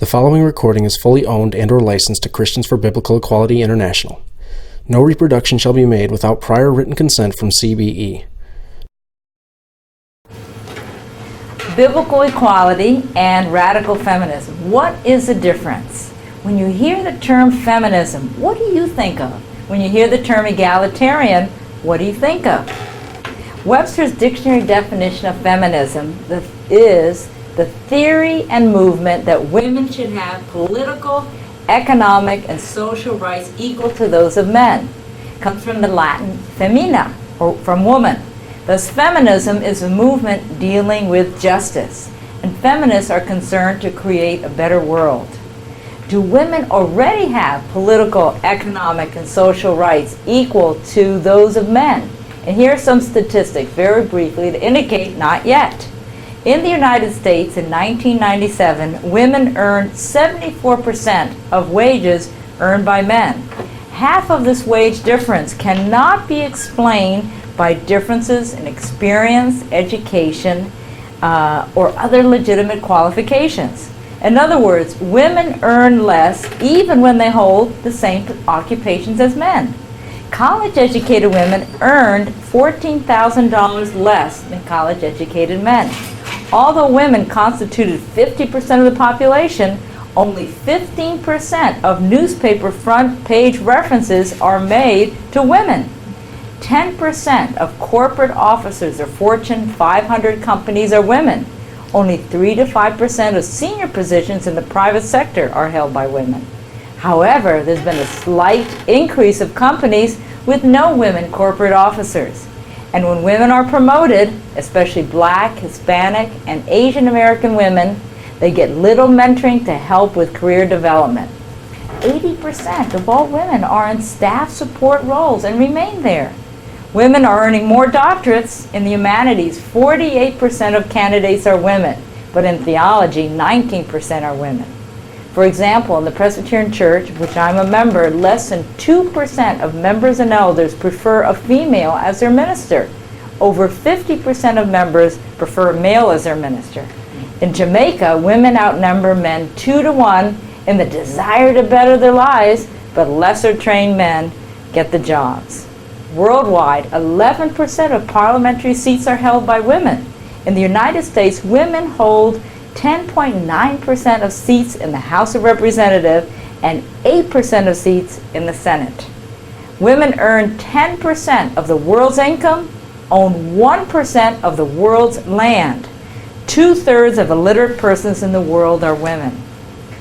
The following recording is fully owned and/or licensed to Christians for Biblical Equality International. No reproduction shall be made without prior written consent from CBE. Biblical equality and radical feminism. What is the difference? When you hear the term feminism, what do you think of? When you hear the term egalitarian, what do you think of? Webster's dictionary definition of feminism is the theory and movement that women should have political, economic, and social rights equal to those of men. It comes from the Latin femina, or from woman. Thus, feminism is a movement dealing with justice, and feminists are concerned to create a better world. Do women already have political, economic, and social rights equal to those of men? And here are some statistics, very briefly, to indicate not yet. In the United States in 1997, women earned 74% of wages earned by men. Half of this wage difference cannot be explained by differences in experience, education, or other legitimate qualifications. In other words, women earn less even when they hold the same occupations as men. College-educated women earned $14,000 less than college-educated men. Although women constituted 50% of the population, only 15% of newspaper front page references are made to women. 10% of corporate officers of Fortune 500 companies are women. Only 3 to 5% of senior positions in the private sector are held by women. However, there's been a slight increase of companies with no women corporate officers. And when women are promoted, especially Black, Hispanic, and Asian American women, they get little mentoring to help with career development. 80% of all women are in staff support roles and remain there. Women are earning more doctorates in the humanities. 48% of candidates are women, but in theology, 19% are women. For example, in the Presbyterian Church, which I'm a member, less than 2% of members and elders prefer a female as their minister. Over 50% of members prefer a male as their minister. In Jamaica, women outnumber men 2 to 1 in the desire to better their lives, but lesser trained men get the jobs. Worldwide, 11% of parliamentary seats are held by women. In the United States, women hold 10.9% of seats in the House of Representatives and 8% of seats in the Senate. Women earn 10% of the world's income, own 1% of the world's land. 2/3 of illiterate persons in the world are women.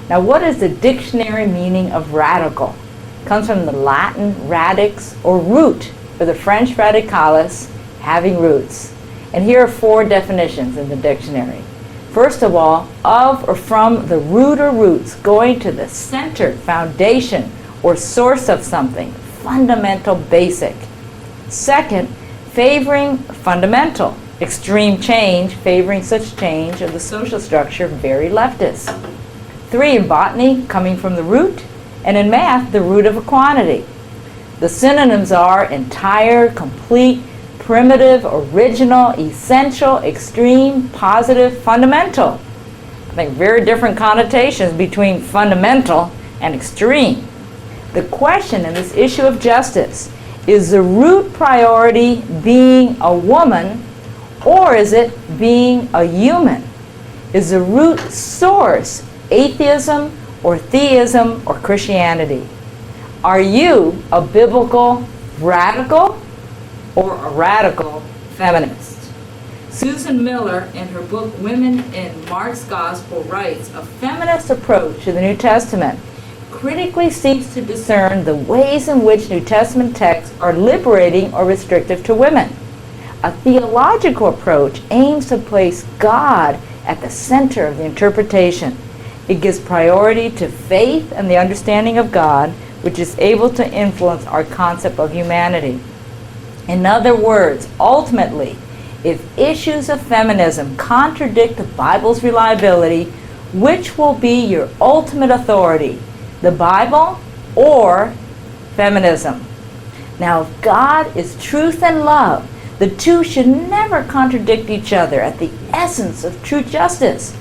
Now, what is the dictionary meaning of radical? It comes from the Latin radix, or root, or the French radicalis, having roots. And here are 4 definitions in the dictionary. First of all, of or from the root or roots, going to the center, foundation, or source of something, fundamental, basic. Second, favoring fundamental, extreme change, favoring such change of the social structure, very leftist. 3, in botany, coming from the root, and in math, the root of a quantity. The synonyms are entire, complete, primitive, original, essential, extreme, positive, fundamental. I think very different connotations between fundamental and extreme. The question in this issue of justice is the root priority being a woman, or is it being a human? Is the root source atheism or theism or Christianity? Are you a biblical radical or a radical feminist? Susan Miller, in her book Women in Mark's Gospel, writes, a feminist approach to the New Testament critically seeks to discern the ways in which New Testament texts are liberating or restrictive to women. A theological approach aims to place God at the center of the interpretation. It gives priority to faith and the understanding of God, which is able to influence our concept of humanity. In other words, ultimately, if issues of feminism contradict the Bible's reliability, which will be your ultimate authority, the Bible or feminism? Now, if God is truth and love, the two should never contradict each other at the essence of true justice.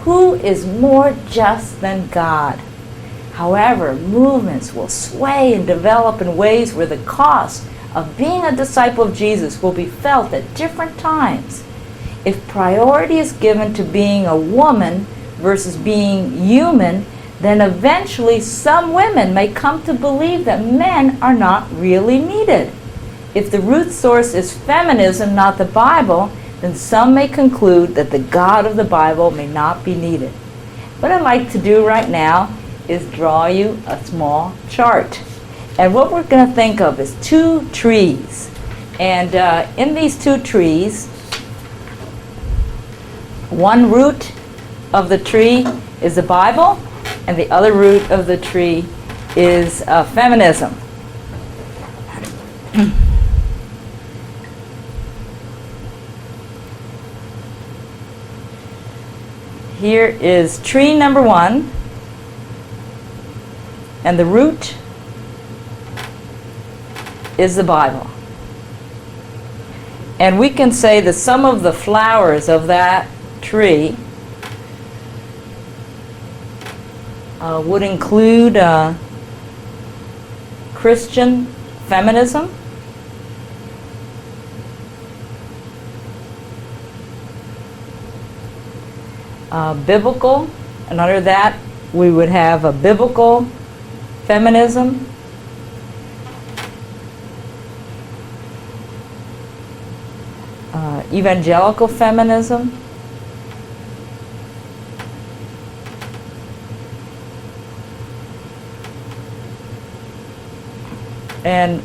Who is more just than God? However, movements will sway and develop in ways where the cost of being a disciple of Jesus will be felt at different times. If priority is given to being a woman versus being human, then eventually some women may come to believe that men are not really needed. If the root source is feminism, not the Bible, then some may conclude that the God of the Bible may not be needed. What I'd like to do right now is draw you a small chart. And what we're going to think of is two trees. And in these two trees, one root of the tree is the Bible, and the other root of the tree is feminism. Here is tree number one, and the root is the Bible. And we can say that some of the flowers of that tree would include Christian feminism, biblical, and under that we would have a biblical feminism, evangelical feminism, and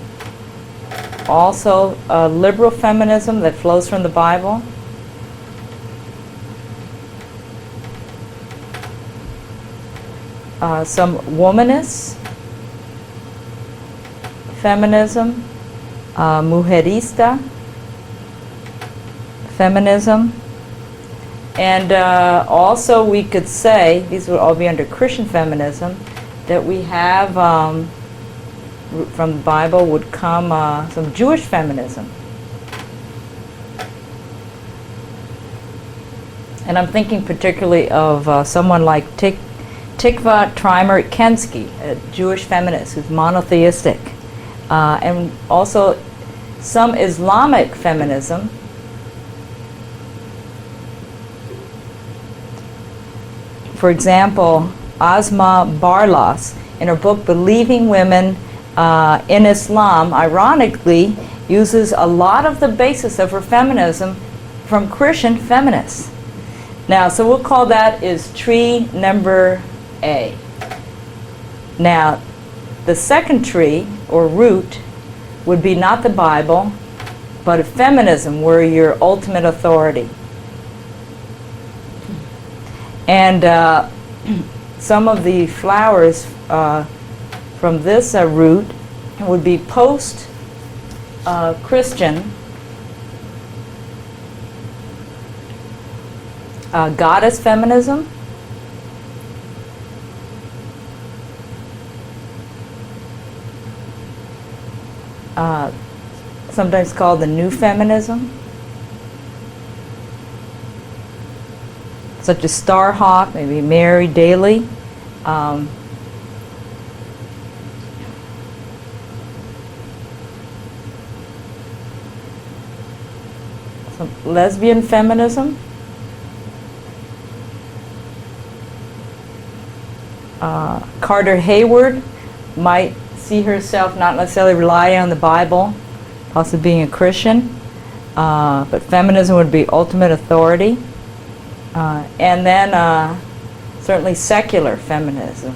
also liberal feminism that flows from the Bible. Some womanist feminism, mujerista feminism, and also we could say, these would all be under Christian feminism, that we have from the Bible would come some Jewish feminism. And I'm thinking particularly of someone like Tikva Treimer-Kensky, a Jewish feminist who's monotheistic, and also some Islamic feminism. For example, Asma Barlas, in her book Believing Women in Islam, ironically uses a lot of the basis of her feminism from Christian feminists. Now, so we'll call that is tree number A. Now, the second tree, or root, would be not the Bible, but if feminism were your ultimate authority. And some of the flowers from this root would be post-Christian goddess feminism, sometimes called the new feminism, such as Starhawk, maybe Mary Daly. Some lesbian feminism. Carter Hayward might see herself not necessarily relying on the Bible, possibly being a Christian, but feminism would be ultimate authority. And then certainly secular feminism.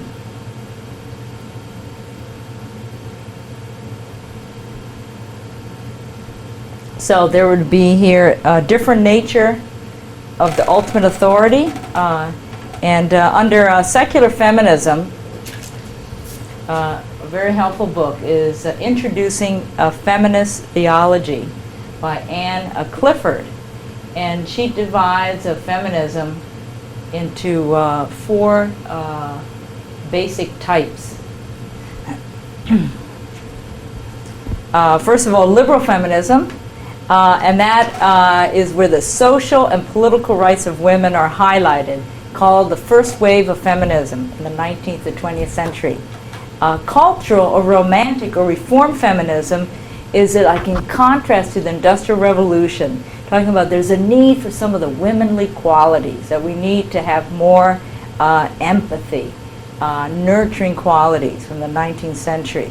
So there would be here a different nature of the ultimate authority. And under secular feminism, a very helpful book is Introducing a Feminist Theology by Anne Clifford. And she divides feminism into four basic types. First of all, liberal feminism, and that is where the social and political rights of women are highlighted, called the first wave of feminism in the 19th to 20th century. Cultural or romantic or reform feminism is like in contrast to the Industrial Revolution, talking about there's a need for some of the womanly qualities, that we need to have more empathy, nurturing qualities from the 19th century.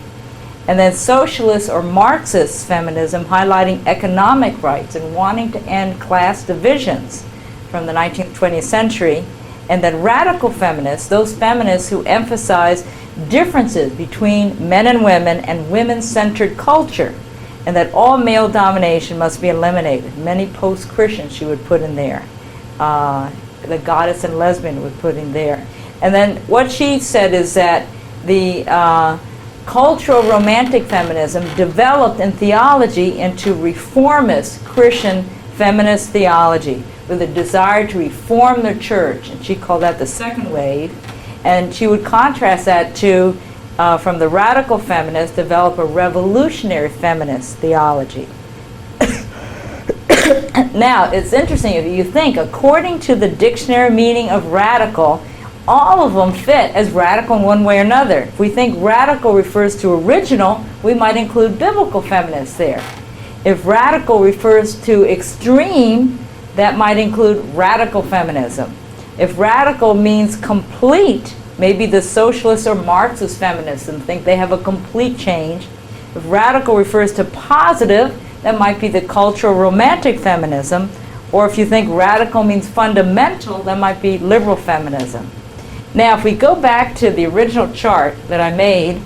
And then socialist or Marxist feminism, highlighting economic rights and wanting to end class divisions from the 19th, 20th century. And then radical feminists, those feminists who emphasize differences between men and women-centered culture, and that all male domination must be eliminated. Many post-Christians she would put in there. The goddess and lesbian would put in there. And then what she said is that the cultural romantic feminism developed in theology into reformist Christian feminist theology with a desire to reform the church, and she called that the second wave. And she would contrast that to, from the radical feminists, develop a revolutionary feminist theology. Now, it's interesting if you think, according to the dictionary meaning of radical, all of them fit as radical in one way or another. If we think radical refers to original, we might include biblical feminists there. If radical refers to extreme, that might include radical feminism. If radical means complete, maybe the socialist or Marxist feminism think they have a complete change. If radical refers to positive, that might be the cultural romantic feminism. Or if you think radical means fundamental, that might be liberal feminism. Now, if we go back to the original chart that I made,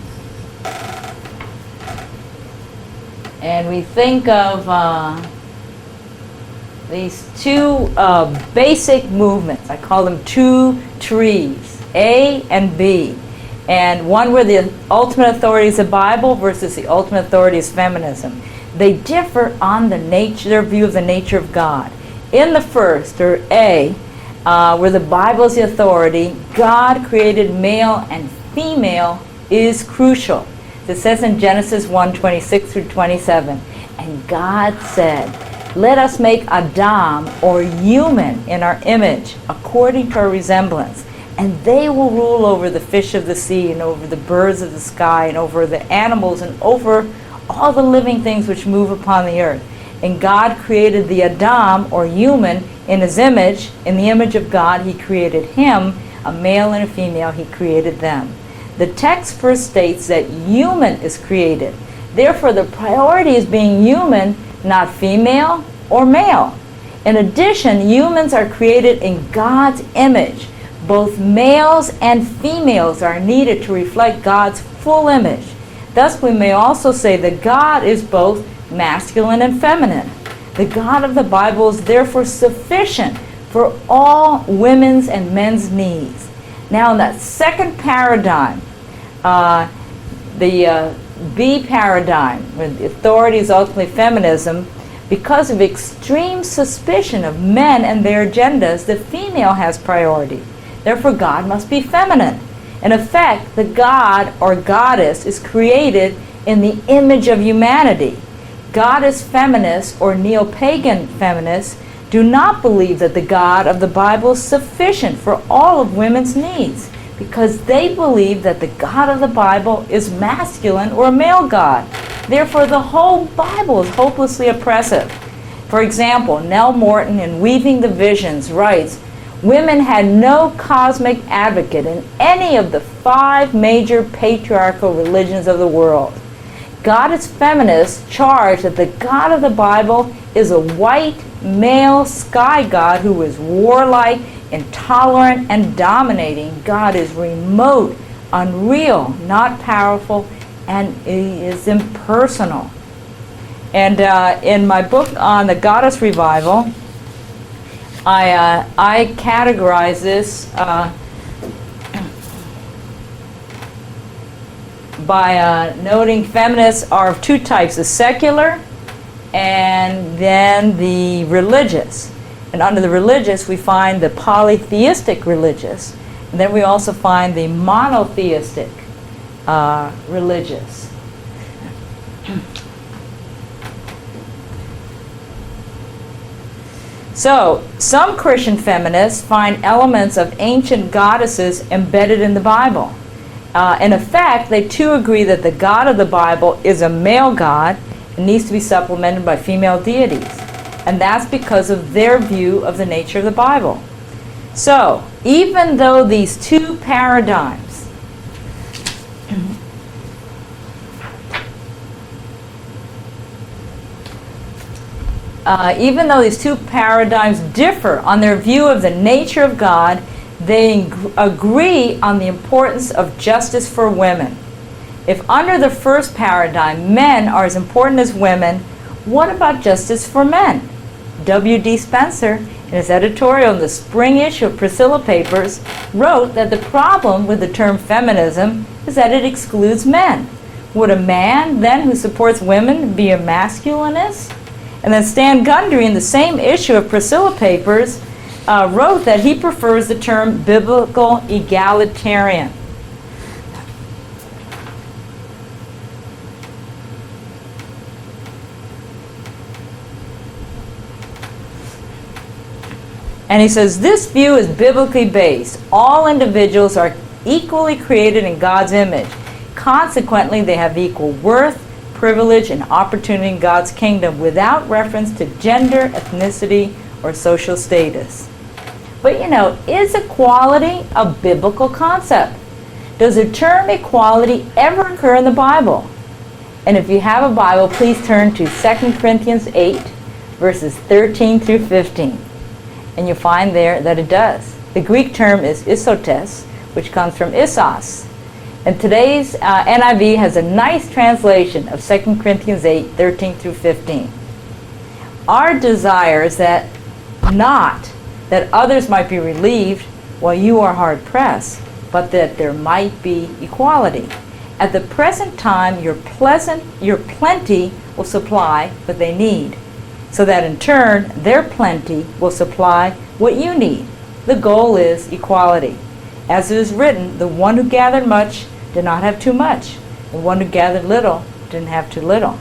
and we think of these two basic movements, I call them two trees, A and B. And one where the ultimate authority is the Bible versus the ultimate authority is feminism. They differ on their view of the nature of God. In the first, or A, where the Bible is the authority, God created male and female is crucial. It says in Genesis 1:26 through 27, and God said, let us make Adam, or human, in our image, according to our resemblance, and they will rule over the fish of the sea, and over the birds of the sky, and over the animals, and over all the living things which move upon the earth. And God created the Adam, or human, in his image. In the image of God he created him, a male and a female he created them. The text first states that human is created. Therefore the priority is being human, not female or male. In addition, humans are created in God's image. Both males and females are needed to reflect God's full image. Thus we may also say that God is both masculine and feminine. The God of the Bible is therefore sufficient for all women's and men's needs. Now in that second paradigm, the B paradigm, where the authority is ultimately feminism, because of extreme suspicion of men and their agendas, the female has priority. Therefore God must be feminine. In effect, the God or goddess is created in the image of humanity. Goddess feminists or neo-pagan feminists do not believe that the God of the Bible is sufficient for all of women's needs, because they believe that the God of the Bible is masculine or a male God. Therefore, the whole Bible is hopelessly oppressive. For example, Nell Morton in Weaving the Visions writes, women had no cosmic advocate in any of the 5 major patriarchal religions of the world. Goddess feminists charge that the God of the Bible is a white, male sky god who is warlike, intolerant, and dominating. God is remote, unreal, not powerful, and is impersonal. And in my book on the goddess revival, I categorize this by noting feminists are of 2 types, the secular and then the religious. And under the religious we find the polytheistic religious, and then we also find the monotheistic religious. So, some Christian feminists find elements of ancient goddesses embedded in the Bible. In effect, they too agree that the God of the Bible is a male God and needs to be supplemented by female deities. And that's because of their view of the nature of the Bible. So, even though these two paradigms differ on their view of the nature of God, they agree on the importance of justice for women. If under the first paradigm men are as important as women, what about justice for men? W.D. Spencer, in his editorial in the spring issue of Priscilla Papers, wrote that the problem with the term feminism is that it excludes men. Would a man, then, who supports women be a masculinist? And then Stan Gundry, in the same issue of Priscilla Papers, wrote that he prefers the term biblical egalitarian. And he says, this view is biblically based. All individuals are equally created in God's image. Consequently, they have equal worth, privilege, and opportunity in God's kingdom without reference to gender, ethnicity, or social status. But is equality a biblical concept? Does the term equality ever occur in the Bible? And if you have a Bible, please turn to 2 Corinthians 8, verses 13 through 15. And you'll find there that it does. The Greek term is isotes, which comes from isos. And today's NIV has a nice translation of 2 Corinthians 8, 13 through 15. Our desire is that not that others might be relieved while you are hard pressed, but that there might be equality. At the present time, your plenty will supply what they need, so that in turn, their plenty will supply what you need. The goal is equality. As it is written, the one who gathered much did not have too much. The one who gathered little didn't have too little.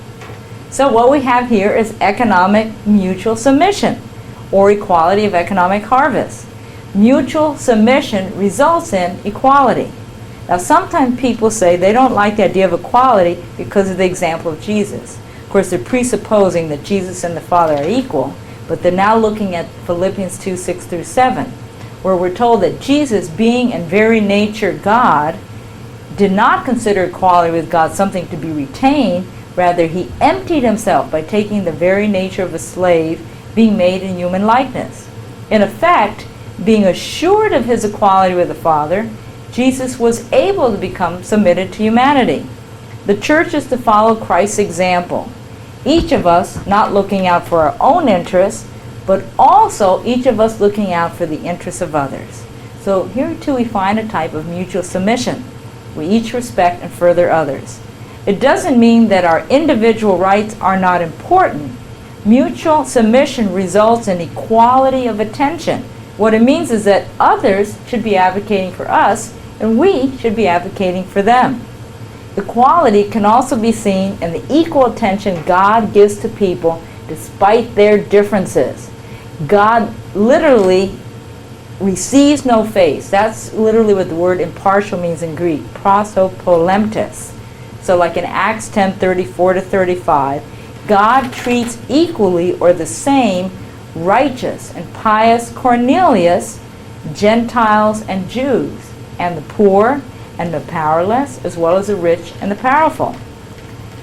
So what we have here is economic mutual submission, or equality of economic harvest. Mutual submission results in equality. Now sometimes people say they don't like the idea of equality because of the example of Jesus. Of course, they're presupposing that Jesus and the Father are equal, but they're now looking at Philippians 2, 6 through 7, where we're told that Jesus, being in very nature God, did not consider equality with God something to be retained. Rather, he emptied himself by taking the very nature of a slave, being made in human likeness. In effect, being assured of his equality with the Father, Jesus was able to become submitted to humanity. The church is to follow Christ's example. Each of us not looking out for our own interests, but also each of us looking out for the interests of others. So here too we find a type of mutual submission. We each respect and further others. It doesn't mean that our individual rights are not important. Mutual submission results in equality of attention. What it means is that others should be advocating for us, and we should be advocating for them. Equality can also be seen in the equal attention God gives to people despite their differences. God literally receives no face. That's literally what the word impartial means in Greek, prosopolemtes. So like in Acts 10, 34 to 35, God treats equally or the same righteous and pious Cornelius, Gentiles and Jews, and the poor and the powerless, as well as the rich and the powerful.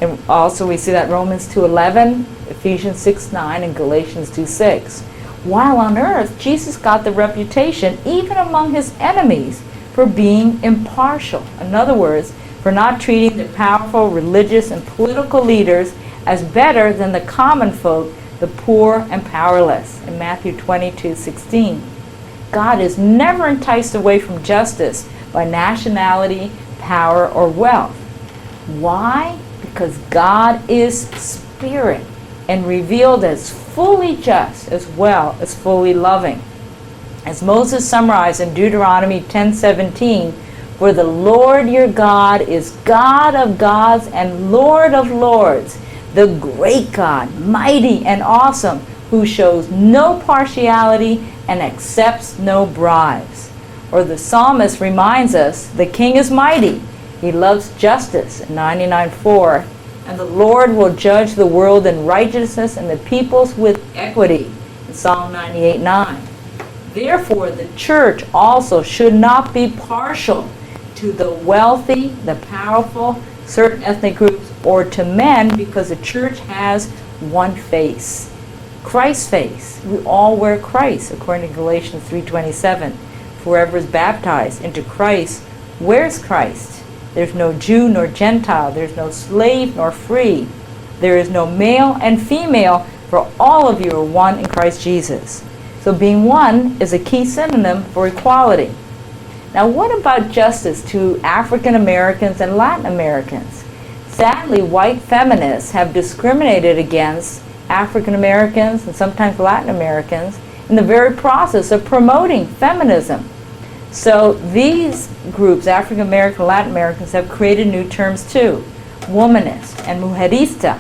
And also we see that Romans 2:11, Ephesians 6:9, and Galatians 2:6. While on earth, Jesus got the reputation, even among his enemies, for being impartial. In other words, for not treating the powerful religious and political leaders as better than the common folk, the poor and powerless, in Matthew 22:16. God is never enticed away from justice by nationality, power, or wealth. Why? Because God is spirit and revealed as fully just as well as fully loving. As Moses summarized in Deuteronomy 10:17, "For the Lord your God is God of gods and Lord of lords, the great God, mighty and awesome, who shows no partiality and accepts no bribes. Or the psalmist reminds us, the king is mighty. He loves justice in 99:4. And the Lord will judge the world in righteousness and the peoples with equity in Psalm 98:9. Therefore, the church also should not be partial to the wealthy, the powerful, certain ethnic groups, or to men, because the church has one face, Christ's face. We all wear Christ, according to Galatians 3:27. Whoever is baptized into Christ wears Christ. There's no Jew nor Gentile. There's no slave nor free. There is no male and female, for all of you are one in Christ Jesus. So being one is a key synonym for equality. Now, what about justice to African Americans and Latin Americans? Sadly, white feminists have discriminated against African Americans and sometimes Latin Americans in the very process of promoting feminism. So these groups, African American and Latin Americans, have created new terms too, womanist and mujerista.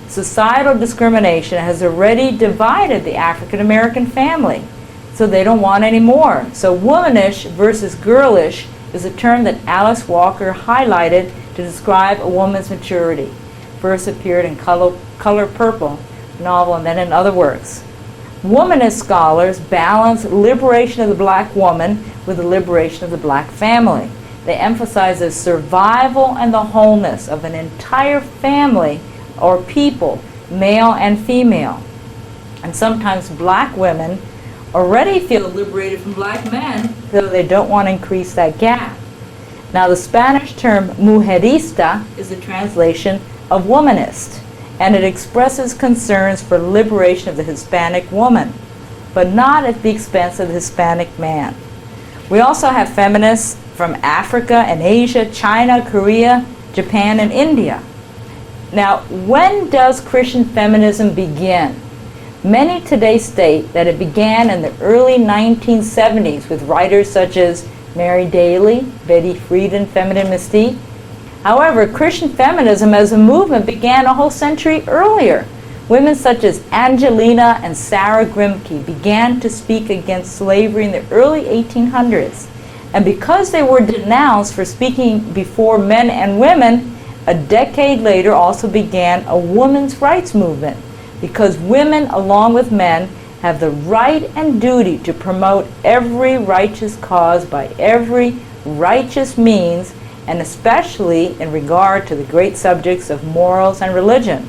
Societal discrimination has already divided the African American family, so they don't want any more. So womanish versus girlish is a term that Alice Walker highlighted to describe a woman's maturity. First appeared in Color Purple novel and then in other works. Womanist scholars balance liberation of the black woman with the liberation of the black family. They emphasize the survival and the wholeness of an entire family or people, male and female. And sometimes black women already feel liberated from black men, though they don't want to increase that gap. Now, the Spanish term mujerista is a translation of womanist, and it expresses concerns for liberation of the Hispanic woman, but not at the expense of the Hispanic man. We also have feminists from Africa and Asia, China, Korea, Japan, and India. Now, when does Christian feminism begin? Many today state that it began in the early 1970s with writers such as Mary Daly, Betty Friedan, Feminine Mystique. However, Christian feminism as a movement began a whole century earlier. Women such as Angelina and Sarah Grimke began to speak against slavery in the early 1800s. And because they were denounced for speaking before men and women, a decade later also began a women's rights movement, because women, along with men, have the right and duty to promote every righteous cause by every righteous means, and especially in regard to the great subjects of morals and religion.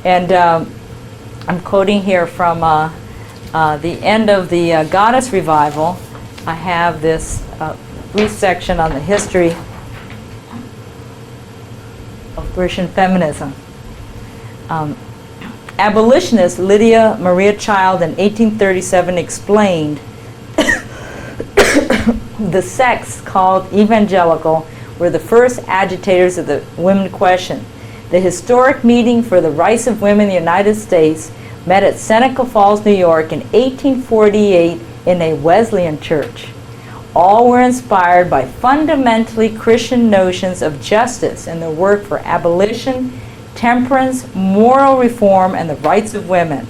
And I'm quoting here from the end of the Goddess Revival. I have this brief section on the history of Christian feminism. Abolitionist Lydia Maria Child in 1837 explained the sects called evangelical were the first agitators of the women question. The historic meeting for the rights of women in the United States met at Seneca Falls, New York in 1848 in a Wesleyan church. All were inspired by fundamentally Christian notions of justice in their work for abolition, temperance, moral reform, and the rights of women.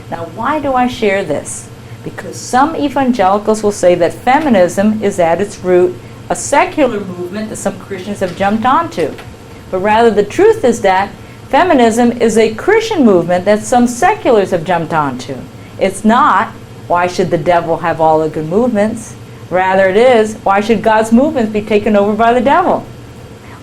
Now, why do I share this? Because some evangelicals will say that feminism is at its root a secular movement that some Christians have jumped onto. But rather, the truth is that feminism is a Christian movement that some seculars have jumped onto. It's not, why should the devil have all the good movements? Rather, it is, why should God's movements be taken over by the devil?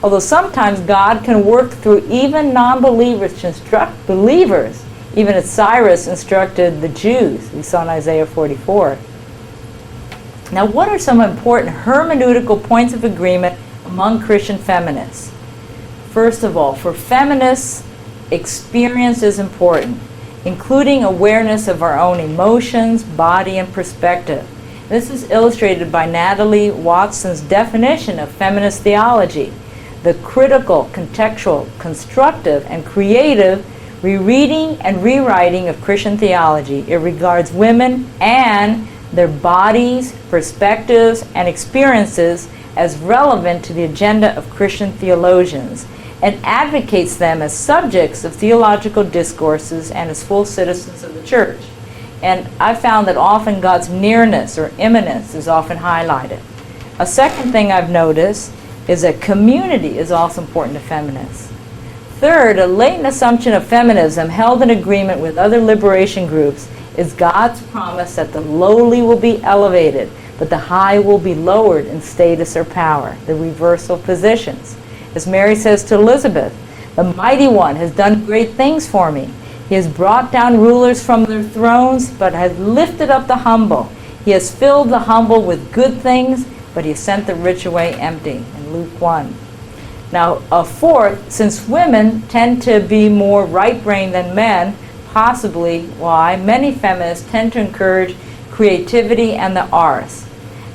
Although sometimes God can work through even non-believers to instruct believers, even as Cyrus instructed the Jews, we saw in Isaiah 44. Now, what are some important hermeneutical points of agreement among Christian feminists? First of all, for feminists, experience is important, including awareness of our own emotions, body, and perspective. This is illustrated by Natalie Watson's definition of feminist theology: the critical, contextual, constructive, and creative rereading and rewriting of Christian theology. It regards women and their bodies, perspectives, and experiences as relevant to the agenda of Christian theologians. and advocates them as subjects of theological discourses and as full citizens of the church. And I found that often God's nearness or immanence is often highlighted. A second thing I've noticed is that community is also important to feminists. Third, a latent assumption of feminism held in agreement with other liberation groups is God's promise that the lowly will be elevated, but the high will be lowered in status or power, the reversal of positions. As Mary says to Elizabeth, the mighty one has done great things for me. He has brought down rulers from their thrones, but has lifted up the humble. He has filled the humble with good things, but he has sent the rich away empty, in Luke 1. Now, fourth, since women tend to be more right-brained than men, possibly why many feminists tend to encourage creativity and the arts.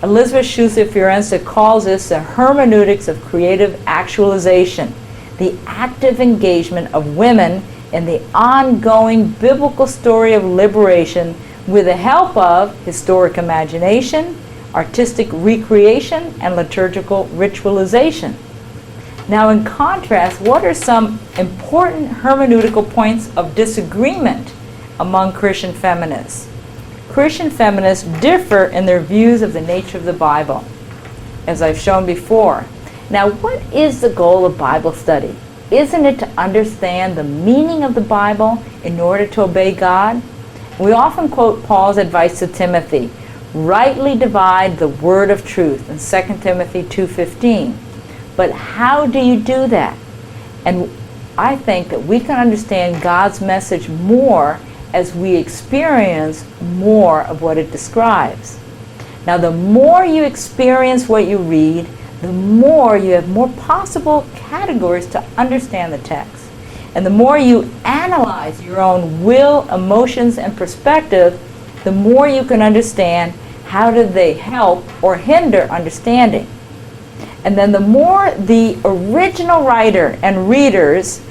Elizabeth Schuster-Fiorenza calls this the hermeneutics of creative actualization, the active engagement of women in the ongoing biblical story of liberation with the help of historic imagination, artistic recreation, and liturgical ritualization. Now, in contrast, what are some important hermeneutical points of disagreement among Christian feminists? Christian feminists differ in their views of the nature of the Bible, as I've shown before. Now, what is the goal of Bible study? Isn't it to understand the meaning of the Bible in order to obey God? We often quote Paul's advice to Timothy, rightly divide the word of truth in 2 Timothy 2:15. But how do you do that? And I think that we can understand God's message more as we experience more of what it describes. Now, the more you experience what you read, the more you have more possible categories to understand the text. And the more you analyze your own will, emotions, and perspective, the more you can understand how do they help or hinder understanding. And then the more the original writer and readers,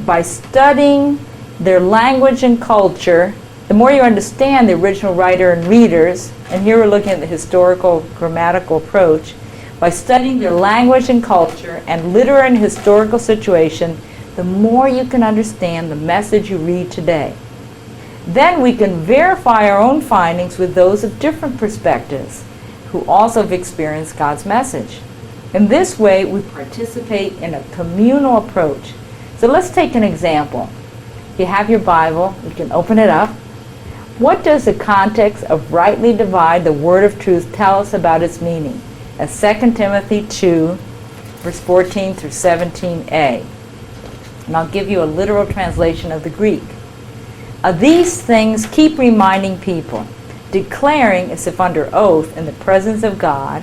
by studying their language and culture, the more you understand the original writer and readers, and here we're looking at the historical grammatical approach, by studying their language and culture and literary and historical situation, the more you can understand the message you read today. Then we can verify our own findings with those of different perspectives who also have experienced God's message. In this way, we participate in a communal approach. So let's take an example. If you have your Bible, you can open it up. What does the context of rightly divide the word of truth tell us about its meaning? As 2 Timothy 2, verse 14 through 17a. And I'll give you a literal translation of the Greek. These things keep reminding people, declaring as if under oath in the presence of God,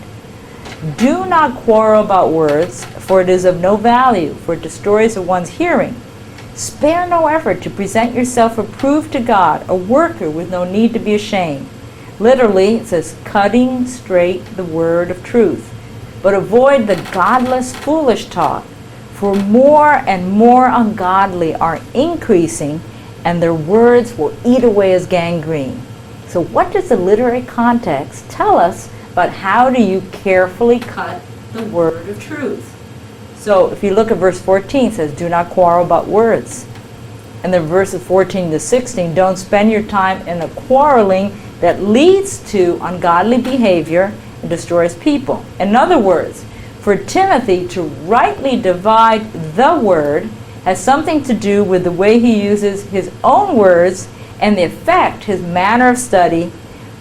do not quarrel about words, for it is of no value, for it destroys one's hearing. Spare no effort to present yourself approved to God, a worker with no need to be ashamed. Literally, it says, cutting straight the word of truth. But avoid the godless, foolish talk, for more and more ungodly are increasing, and their words will eat away as gangrene. So what does the literary context tell us about how do you carefully cut the word of truth? So if you look at verse 14, it says, do not quarrel about words. And then verses 14 to 16, don't spend your time in a quarreling that leads to ungodly behavior and destroys people. In other words, for Timothy to rightly divide the word has something to do with the way he uses his own words and the effect his manner of study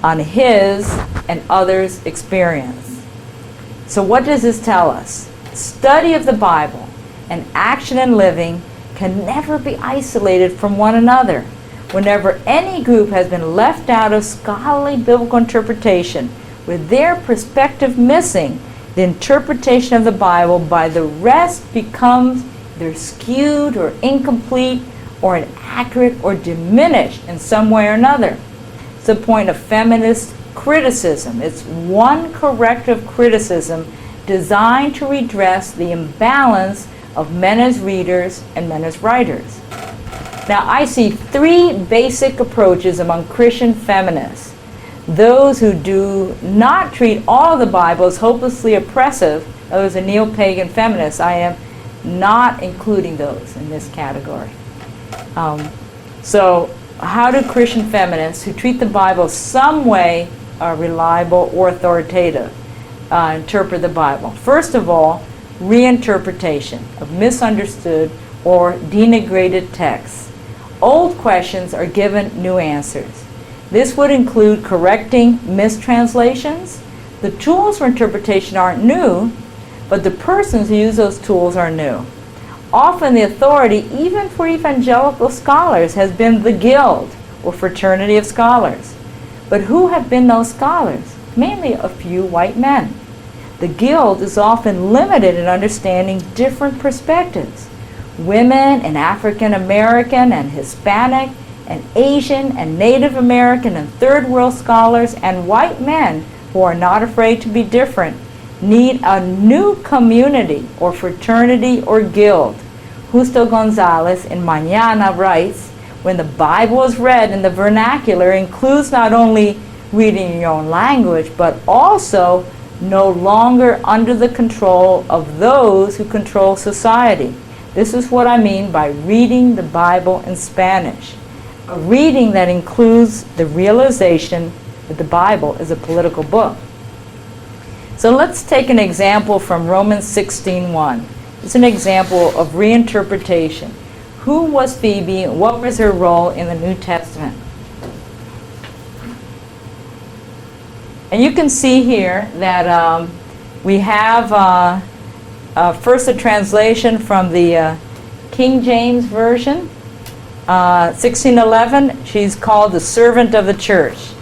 on his and others' experience. So what does this tell us? Study of the Bible and action and living can never be isolated from one another. Whenever any group has been left out of scholarly biblical interpretation, with their perspective missing, the interpretation of the Bible by the rest becomes either skewed or incomplete or inaccurate or diminished in some way or another. It's the point of feminist criticism. It's one corrective criticism designed to redress the imbalance of men as readers and men as writers. Now, I see three basic approaches among Christian feminists. Those who do not treat all of the Bible as hopelessly oppressive, those are neo-pagan feminists. I am not including those in this category. So how do Christian feminists who treat the Bible some way reliable or authoritative interpret the Bible? First of all, reinterpretation of misunderstood or denigrated texts. Old questions are given new answers. This would include correcting mistranslations. The tools for interpretation aren't new, but the persons who use those tools are new. Often the authority, even for evangelical scholars, has been the guild or fraternity of scholars. But who have been those scholars? Mainly a few white men. The guild is often limited in understanding different perspectives. Women and African American and Hispanic and Asian and Native American and third world scholars and white men who are not afraid to be different need a new community or fraternity or guild. Justo Gonzalez in Mañana writes, when the Bible is read in the vernacular, includes not only reading in your own language, but also no longer under the control of those who control society. This is what I mean by reading the Bible in Spanish. A reading that includes the realization that the Bible is a political book. So let's take an example from Romans 16:1. It's an example of reinterpretation. Who was Phoebe and what was her role in the New Testament? And you can see here that we have first a translation from the King James Version, 1611, she's called the servant of the church.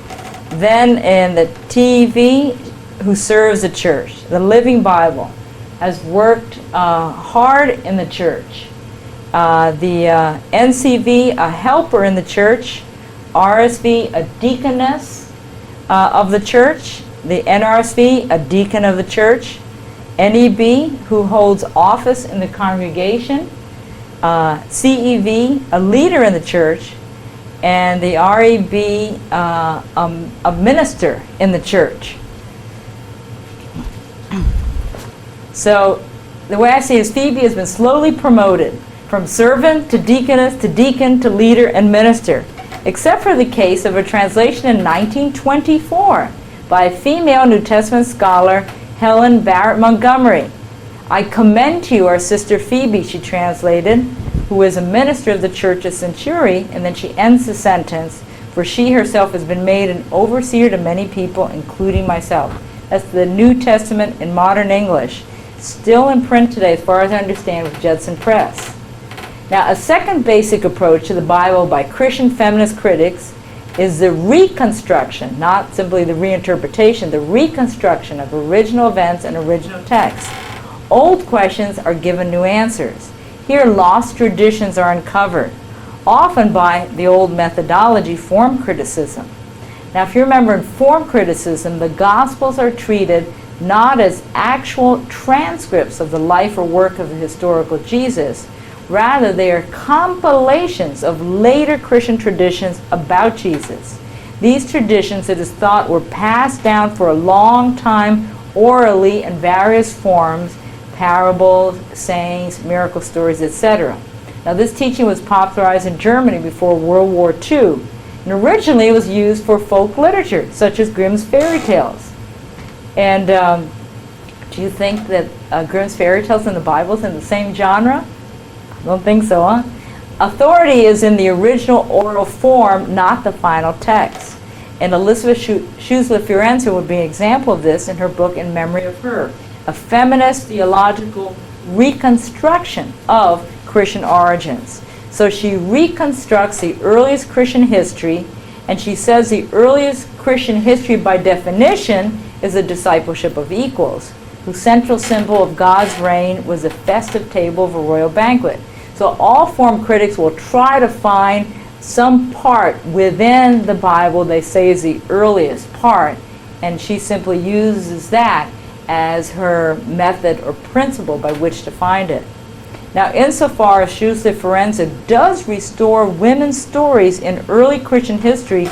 Then in the TV, who serves the church. The Living Bible has worked hard in the church. The NCV, a helper in the church. RSV, a deaconess of the church. The NRSV, a deacon of the church. NEB, who holds office in the congregation. CEV, a leader in the church. And the REB, a minister in the church. So the way I see it is Phoebe has been slowly promoted from servant to deaconess to deacon to leader and minister, except for the case of a translation in 1924 by a female New Testament scholar, Helen Barrett Montgomery. I commend to you our sister Phoebe, she translated, who is a minister of the church of Century, and then she ends the sentence, for she herself has been made an overseer to many people, including myself. That's the New Testament in modern English, still in print today, as far as I understand, with Judson Press. Now, a second basic approach to the Bible by Christian feminist critics is the reconstruction, not simply the reinterpretation, the reconstruction of original events and original texts. Old questions are given new answers. Here, lost traditions are uncovered, often by the old methodology, form criticism. Now, if you remember, in form criticism, the Gospels are treated not as actual transcripts of the life or work of the historical Jesus. Rather, they are compilations of later Christian traditions about Jesus. These traditions, it is thought, were passed down for a long time orally in various forms, parables, sayings, miracle stories, etc. Now, this teaching was popularized in Germany before World War II, and originally it was used for folk literature, such as Grimm's fairy tales. And do you think that Grimm's fairy tales and the Bible is in the same genre? I don't think so, huh? Authority is in the original oral form, not the final text. And Elizabeth Schusler Fiorenza would be an example of this in her book In Memory of Her, a feminist theological reconstruction of Christian origins. So she reconstructs the earliest Christian history, and she says the earliest Christian history by definition is the discipleship of equals, whose central symbol of God's reign was the festive table of a royal banquet. So all form critics will try to find some part within the Bible they say is the earliest part, and she simply uses that as her method or principle by which to find it. Now, insofar as Schusler Fiorenza does restore women's stories in early Christian history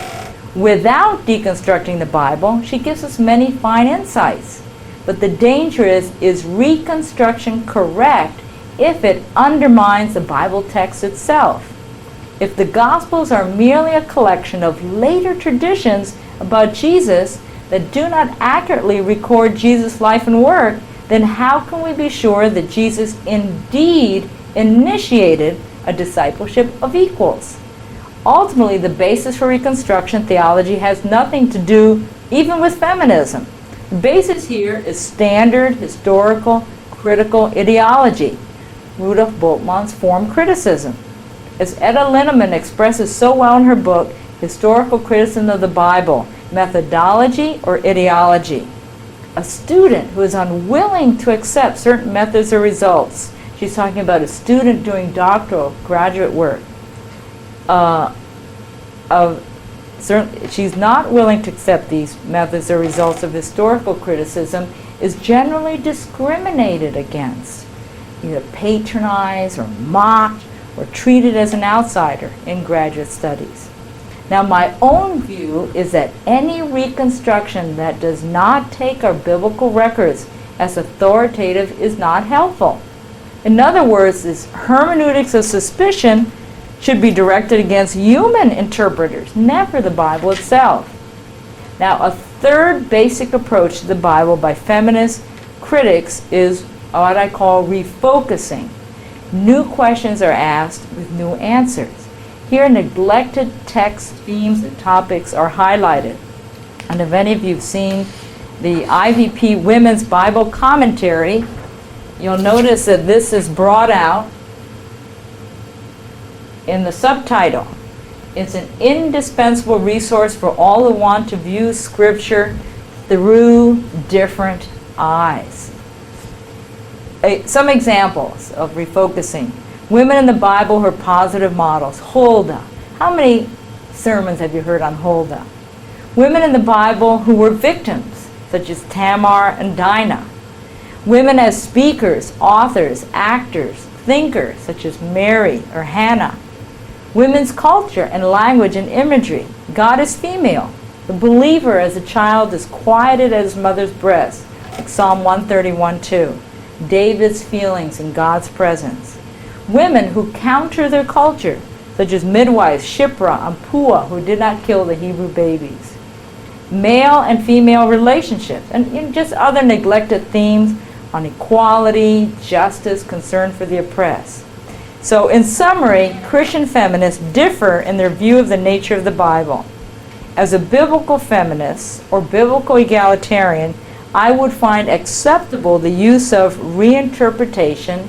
without deconstructing the Bible, she gives us many fine insights. But the danger is reconstruction correct if it undermines the Bible text itself. If the Gospels are merely a collection of later traditions about Jesus that do not accurately record Jesus' life and work, then how can we be sure that Jesus indeed initiated a discipleship of equals? Ultimately, the basis for Reconstruction theology has nothing to do even with feminism. The basis here is standard, historical, critical ideology, Rudolf Bultmann's form criticism. As Etta Linneman expresses so well in her book, Historical Criticism of the Bible, Methodology or Ideology, a student who is unwilling to accept certain methods or results, she's talking about a student doing doctoral, graduate work, she's not willing to accept these methods or results of historical criticism, is generally discriminated against, either patronized or mocked or treated as an outsider in graduate studies. Now, my own view is that any reconstruction that does not take our biblical records as authoritative is not helpful. In other words, this hermeneutics of suspicion should be directed against human interpreters, never the Bible itself. Now, a third basic approach to the Bible by feminist critics is what I call refocusing. New questions are asked with new answers. Here, neglected text themes and topics are highlighted. And if any of you have seen the IVP Women's Bible Commentary, you'll notice that this is brought out in the subtitle. It's an indispensable resource for all who want to view Scripture through different eyes. Some examples of refocusing. Women in the Bible who are positive models. Huldah. How many sermons have you heard on Huldah? Women in the Bible who were victims, such as Tamar and Dinah. Women as speakers, authors, actors, thinkers, such as Mary or Hannah. Women's culture and language and imagery. God is female. The believer as a child is quieted at his mother's breast, like Psalm 131:2. David's feelings in God's presence. Women who counter their culture, such as midwives Shiphrah and Puah, who did not kill the Hebrew babies. Male and female relationships, and just other neglected themes on equality, justice, concern for the oppressed. So in summary, Christian feminists differ in their view of the nature of the Bible. As a biblical feminist or biblical egalitarian, I would find acceptable the use of reinterpretation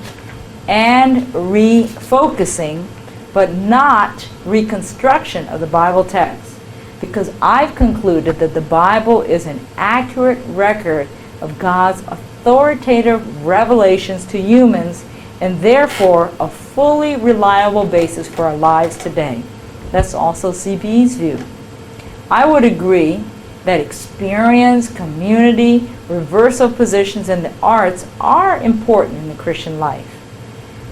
and refocusing, but not reconstruction of the Bible text, because I've concluded that the Bible is an accurate record of God's authoritative revelations to humans, and therefore a fully reliable basis for our lives today. That's also CBE's view. I would agree that experience, community, reversal positions in the arts are important in the Christian life.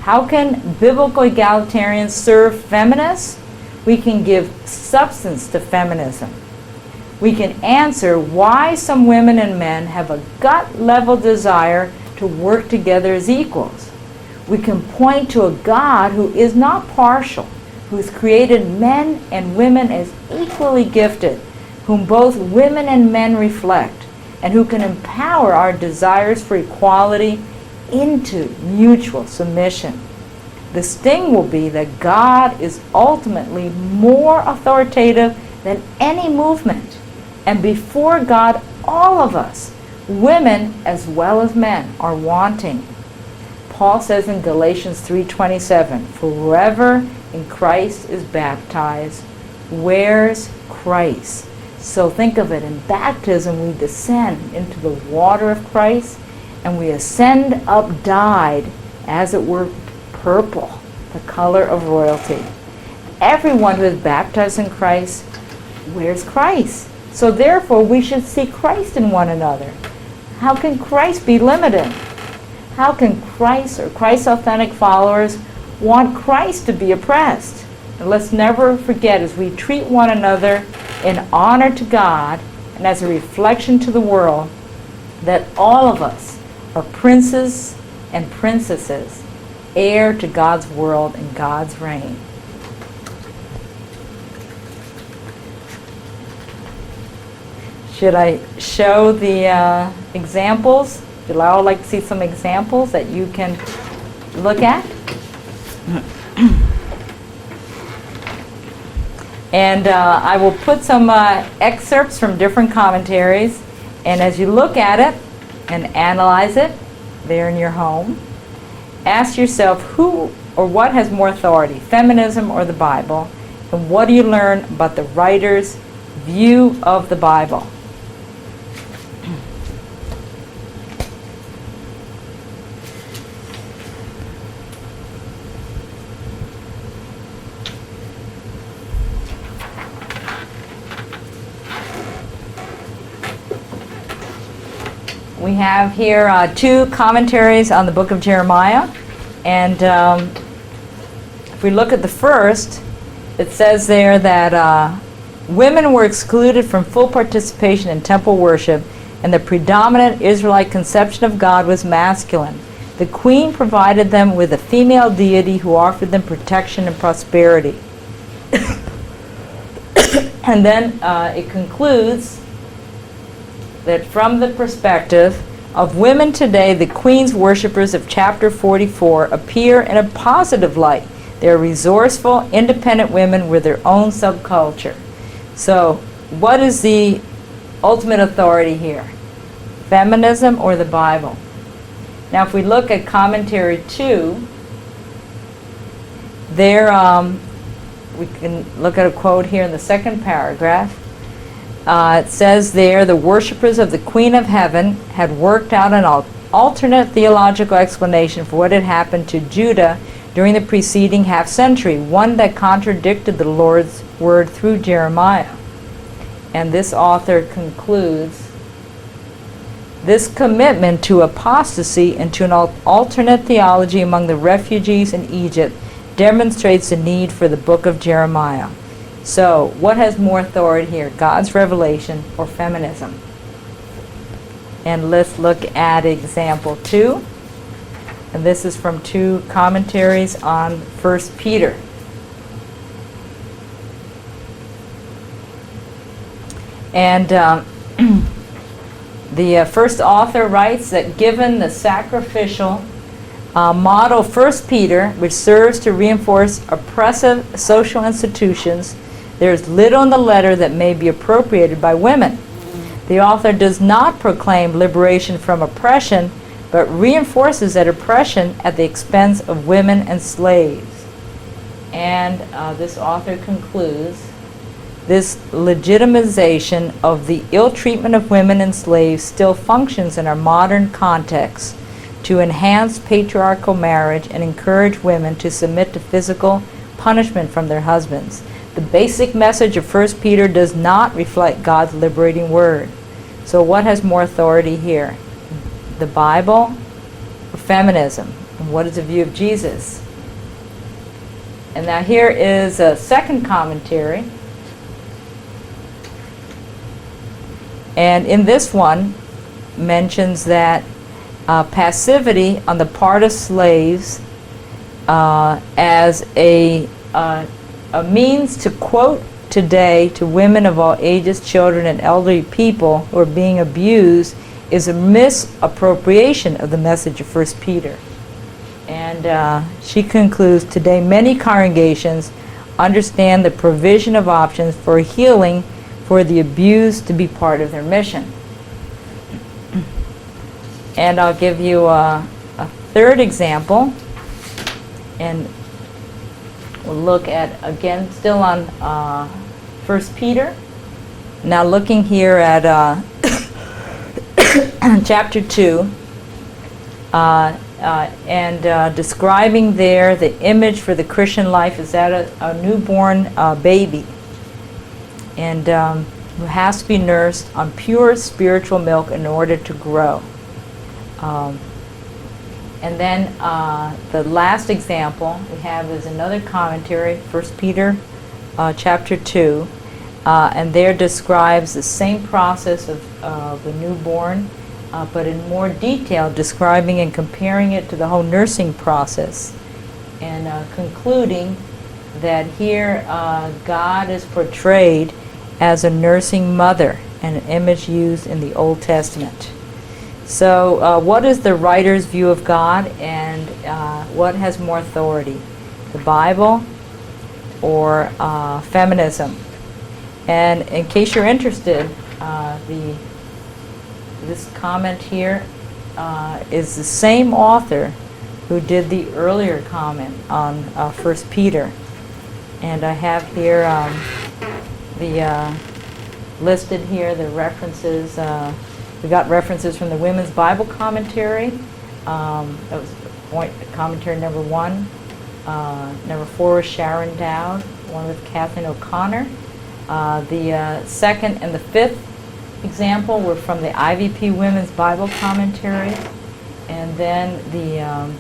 How can biblical egalitarians serve feminists? We can give substance to feminism. We can answer why some women and men have a gut-level desire to work together as equals. We can point to a God who is not partial, who's created men and women as equally gifted, whom both women and men reflect, and who can empower our desires for equality into mutual submission. The sting will be that God is ultimately more authoritative than any movement. And before God, all of us, women as well as men, are wanting. Paul says in Galatians 3:27, "For whoever in Christ is baptized wears Christ." So think of it, in baptism we descend into the water of Christ, and we ascend up dyed, as it were purple, the color of royalty. Everyone who is baptized in Christ wears Christ. So therefore we should see Christ in one another. How can Christ be limited? How can Christ or Christ's authentic followers want Christ to be oppressed? And let's never forget, as we treat one another in honor to God and as a reflection to the world, that all of us are princes and princesses heir to God's world and God's reign. Should I show the examples? Would you all like to see some examples that you can look at? And I will put some excerpts from different commentaries, and as you look at it and analyze it there in your home, ask yourself who or what has more authority, feminism or the Bible, and what do you learn about the writer's view of the Bible? We have here two commentaries on the book of Jeremiah, and if we look at the first, it says there that women were excluded from full participation in temple worship, and the predominant Israelite conception of God was masculine. The queen provided them with a female deity who offered them protection and prosperity. And then it concludes that from the perspective of women today, the queen's worshippers of chapter 44 appear in a positive light. They're resourceful, independent women with their own subculture. So, what is the ultimate authority here? Feminism or the Bible? Now, if we look at commentary 2, there we can look at a quote here in the second paragraph. It says there, the worshippers of the Queen of Heaven had worked out an alternate theological explanation for what had happened to Judah during the preceding half-century, one that contradicted the Lord's word through Jeremiah. And this author concludes, this commitment to apostasy and to an alternate theology among the refugees in Egypt demonstrates the need for the book of Jeremiah. So, what has more authority here, God's revelation or feminism? And let's look at example 2. And this is from 2 commentaries on 1 Peter. And the first author writes that given the sacrificial model 1 Peter, which serves to reinforce oppressive social institutions, there's little in the letter that may be appropriated by women. The author does not proclaim liberation from oppression, but reinforces that oppression at the expense of women and slaves. And this author concludes, this legitimization of the ill treatment of women and slaves still functions in our modern context to enhance patriarchal marriage and encourage women to submit to physical punishment from their husbands. The basic message of 1 Peter does not reflect God's liberating word. So what has more authority here? The Bible or feminism? And what is the view of Jesus? And now here is a second commentary. And in this one mentions that passivity on the part of slaves as a means to quote today to women of all ages, children, and elderly people who are being abused is a misappropriation of the message of 1 Peter. And she concludes, today many congregations understand the provision of options for healing for the abused to be part of their mission. And I'll give you a third example, and we'll look at, again, still on 1 Peter. Now looking here at chapter 2, and describing there the image for the Christian life is that a newborn baby, and who has to be nursed on pure spiritual milk in order to grow. And then the last example we have is another commentary, 1 Peter chapter 2, and there describes the same process of the newborn but in more detail, describing and comparing it to the whole nursing process, and concluding that here God is portrayed as a nursing mother, and an image used in the Old Testament. So what is the writer's view of God, and what has more authority, the Bible or feminism? And in case you're interested, this comment here is the same author who did the earlier comment on 1 Peter. And I have here listed here the references. We got references from the Women's Bible Commentary. That was commentary number 1. Number 4 was Sharon Dowd, one with Kathleen O'Connor. The second and the fifth example were from the IVP Women's Bible Commentary. And then the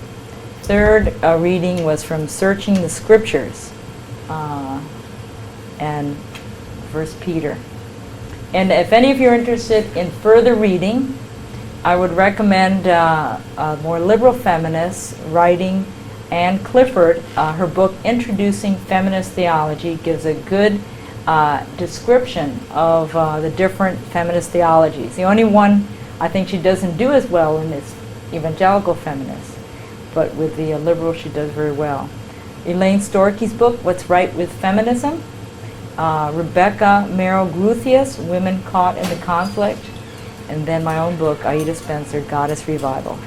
third reading was from Searching the Scriptures and 1 Peter. And if any of you are interested in further reading, I would recommend more liberal feminists writing Anne Clifford. Her book, Introducing Feminist Theology, gives a good description of the different feminist theologies. The only one I think she doesn't do as well in is evangelical feminist, but with the liberal she does very well. Elaine Storkey's book, What's Right with Feminism. Rebecca Merrill-Gruthius, Women Caught in the Conflict. And then my own book, Aida Spencer, Goddess Revival.